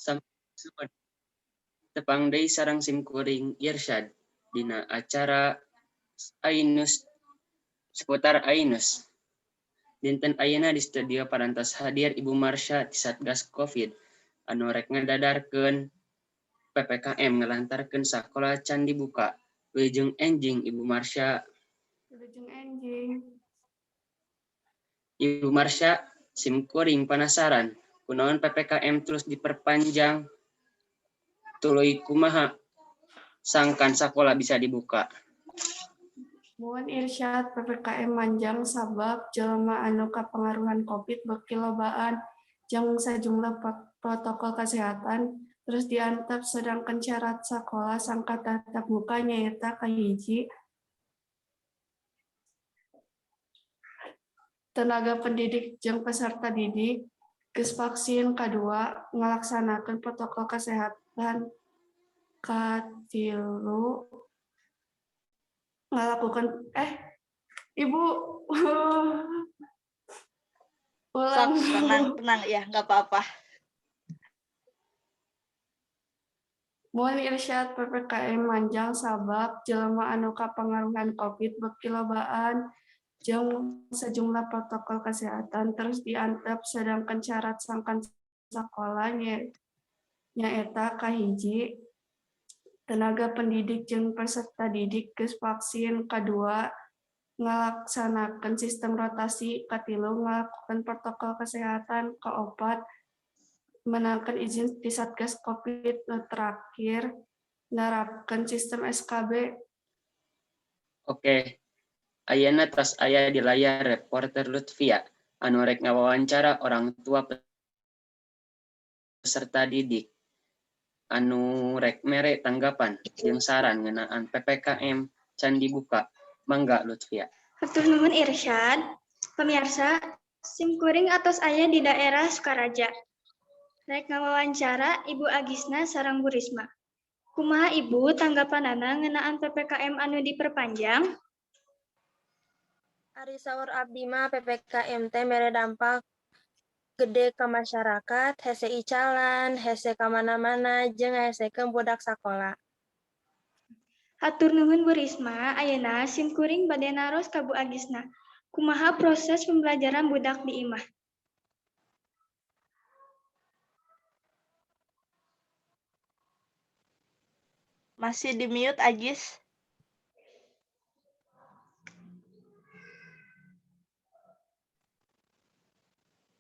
sampai tepang deui sareng simkuring Irsyad dina acara Ainus seputar Ainus. Dinten ayeuna di studio parantos hadir Ibu Marsha ti Satgas Covid anu rek ngadadarkeun PPKM ngelantarkeun sakola can dibuka. Wilujeng enjing Ibu Marsha. Wilujeng enjing. Ibu Marsha, simkuring penasaran kunaon PPKM terus diperpanjang. Tuluy kumaha sangkan sakola bisa dibuka. Muun Irsyad PPKM manjang sabab jelema anu kapengaruhan COVID beuki lobaan jeung sajumlah protokol kesehatan terus diantep sedangkan syarat sakola sangka tatap muka nyaeta kahiji tenaga pendidik jeung peserta didik geus vaksin, kadua ngalaksanakeun protokol kesehatan, katilu ngalakukan Ibu ulang. Tenang ya, nggak apa-apa. Muun Irsyad PPKM manjang sabab jelema anu kapengaruhan COVID beuki lobaan jeung sejumlah protokol kesehatan terus diantep sedangkan syarat sangkan sakola nyaeta kahiji tenaga pendidik jeung peserta didik geus vaksin, kadua ngalaksanakeun sistem rotasi, katilu ngalakukan protokol kesehatan, kaopat menangkan izin di Satgas Covid, terakhir nerapkan sistem SKB. Oke, ayeuna tos aya di layar reporter Lutfia anu rek ngawawancara orang tua peserta didik anu rek mere tanggapan jeung saran ngeunaan PPKM can dibuka. Mangga Lutfia. Hatur nuhun Irsyad. Pemirsa, simkuring atos aya di daerah Sukaraja. Rek ngawawancara Ibu Agisna sareng Bu Risma. Kumaha Ibu tanggapanana ngeunaan PPKM anu diperpanjang? Ari saur abdi mah PPKM teh mere dampak gede ka masyarakat, hese icalan, hese ka mana-mana jeung hesekeun budak sakola. Hatur nuhun Bu Risma, ayeuna simkuring bade naros ka Bu Agisna. Kumaha proses pembelajaran budak di imah? Masih di mute, Agis.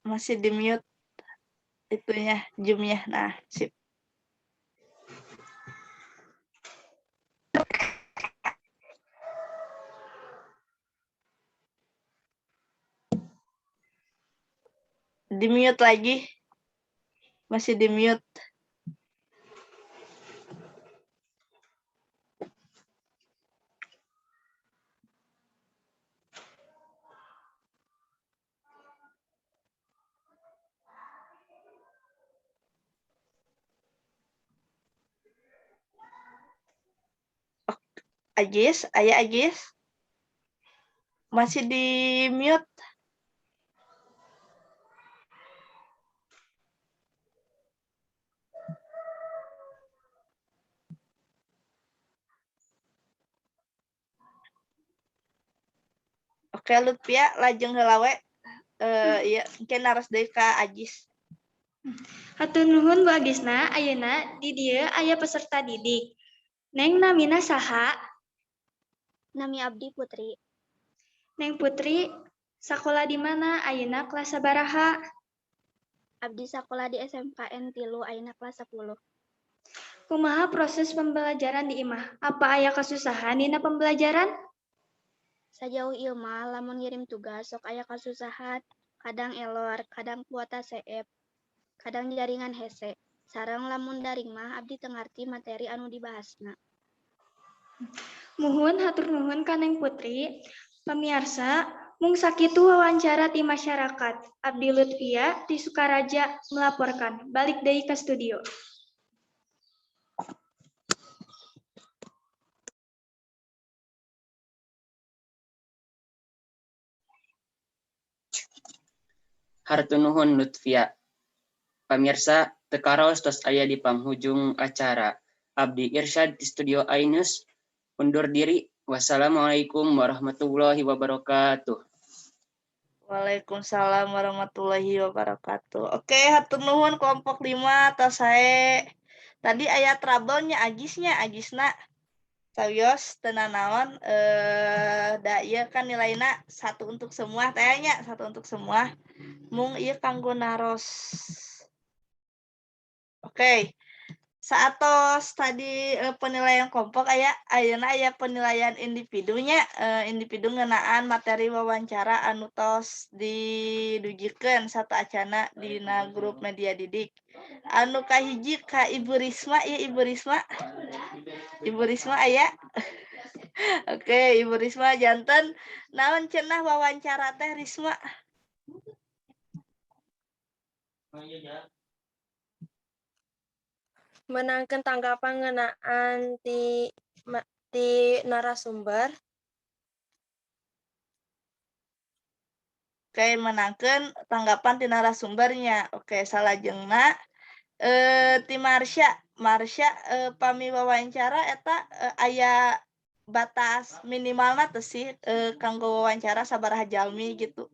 Masih di mute itunya, Zoom-nya. Nah, sip. Di mute lagi. Masih di mute. Agis, aya Agis? Masih di mute? Oke, Lutfia, lajeng heula we. Ieu engke naros deui ka Agis. Hatur nuhun Bu Agisna, ayeuna di dieu aya peserta didik. Neng namina saha? Nami abdi Putri. Neng Putri, sakola di mana? Ayeuna kelas sabaraha? Abdi sakola di SMKN 3 ayeuna kelas 10. Kumaha proses pembelajaran di imah? Apa aya kasusahan dina pembelajaran? Sajauh ieu mah lamun ngirim tugas sok aya kasusahan, kadang elor, kadang kuota CF, kadang jaringan hese. Sareng lamun daring mah abdi teu ngarti materi anu dibahasna. Muhun hatur nuhun ka Neng Putri. Pamirsa, mung sakitu wawancara ti masyarakat. Abdi Lutfia di Sukaraja melaporkan. Balik deui ka studio. Hartu nuhun Lutfia. Pamirsa, tekaros tos aya di penghujung acara. Abdi Irsyad di Studio Ainus undur diri. Wassalamualaikum warahmatullahi wabarakatuh. Waalaikumsalam warahmatullahi wabarakatuh. Oke, hatur nuhun kelompok 5 atas saya. Tadi aya trouble-nya Agisna. Sawios tenanawan da ieu kan nilainya 1 untuk semua tanya 1 untuk semua. Mung ieu kanggo naros. Oke. Saatos tadi penilaian kelompok ayeuna aya penilaian individunya individu ngeunaan materi wawancara anu tos didujikeun satu acana dina grup media didik. Anu kahiji ka Ibu Risma ya Ibu Risma. Ibu Risma aya. Oke, Ibu Risma janten naon cenah wawancara teh Risma? Menangkan tanggapan ngeunaan ti narasumber. Oke, menangkan tanggapan ti narasumbernya. Oke, salajengna ti Marsha pami wawancara eta aya batas minimalna teh sih kanggo wawancara sabaraha jalmi gitu.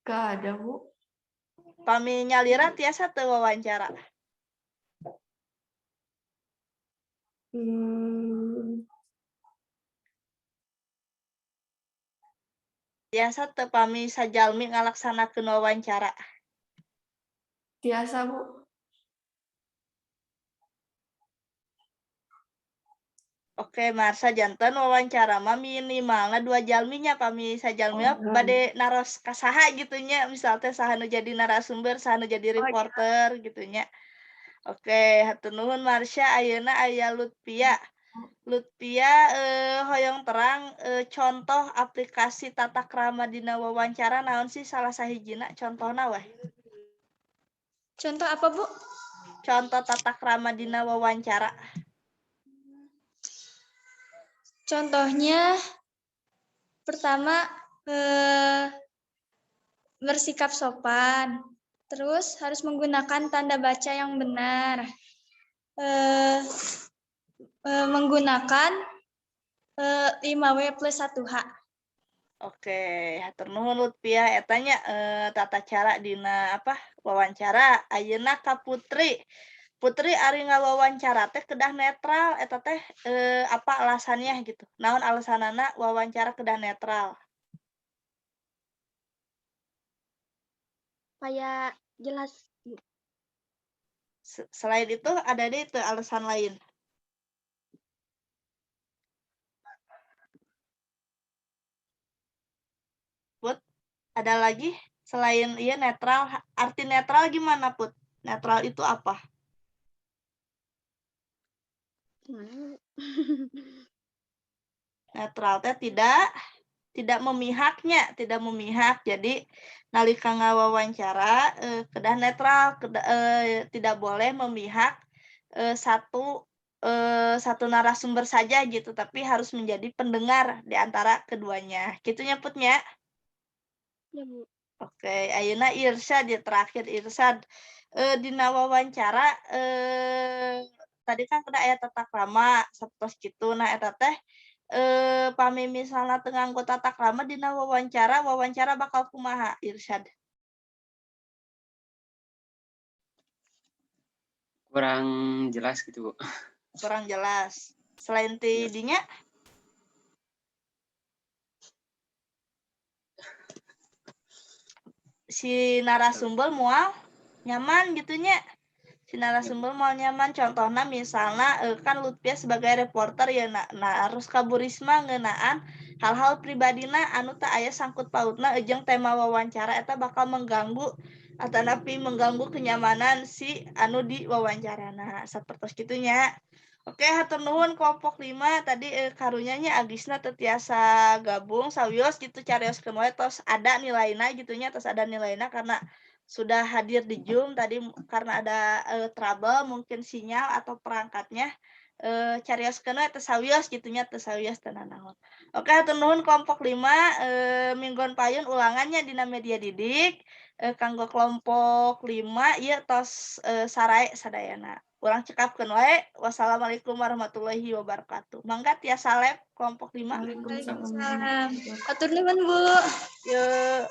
Gak ada, Bu. Pami nyalira tiasa teu wawancara. Tiasa teu pami sajalmi ngalaksanakeun wawancara. Biasa, Bu. Oke, Marsha janten wawancara mah minimalna 2 jalminya pami sajalmi bade naros ka saha gitunya, misal teh saha nu jadi narasumber, saha nu jadi reporter gitunya. Oke, hatur nuhun Marsha. Ayeuna aya Lutfia. Lutfia hoyong terang contoh aplikasi tata krama dina wawancara naon sih salah sahijina contohna weh. Contoh apa, Bu? Contoh tata krama dina wawancara. Contohnya pertama bersikap sopan, terus harus menggunakan tanda baca yang benar, menggunakan 5W plus 1H. Oke, hatur nuhun Lutfia etanya tata cara dina wawancara. Ayeuna ka Putri. Putri ari ngawawancara teh kedah netral eta teh apa alasannya gitu. Naon alasanana wawancara kedah netral? Supaya jelas. Selain itu ada deh itu alasan lain. Put, ada lagi selain netral, arti netral gimana Put? Netral itu apa? Netral teh tidak memihaknya, tidak memihak. Jadi nalika ngawawancara kedah netral, tidak boleh memihak satu narasumber saja gitu, tapi harus menjadi pendengar di antara keduanya. Gitunya Putnya. Ya, Bu. Oke, ayeuna Irsyad ya terakhir Irsyad. Dina wawancara tadi kan kada aya tata krama sapertos kitu. Nah eta teh pami misalna teu nganggo tata krama dina wawancara bakal kumaha Irsyad? Kurang jelas gitu, Bu. Kurang jelas. Selain ti dinya si narasumber moal nyaman gitunya. Si narasumber moal nyaman contohna misalnya kan Lutfia sebagai reporter ya harus ka Bu Risma ngeunaan hal-hal pribadina anu teu aya sangkut pautna jeung tema wawancara eta bakal mengganggu atanapi mengganggu kenyamanan si anu di wawancarana sapertos kitunya. Oke, hatur nuhun kelompok 5 tadi karunyanya Agisna teu tiasa gabung sawios gitu carioskeun wae tos ada nilaina gitunya tos ada nilaina karena sudah hadir di Zoom tadi karena ada trouble mungkin sinyal atau perangkatnya. carioskeun we teu sawios gitu nya, teu sawios teu nanaon. Oke, hatur nuhun kelompok 5 minggon payun ulangannya dina media didik. Kanggo kelompok 5 ieu tos sarae sadayana. Urang cekapkeun wae. Wassalamualaikum warahmatullahi wabarakatuh. Mangga tiasa lab kelompok 5. Waalaikumsalam. Waalaikumsalam. Atur nuhun, Bu. Yeuh.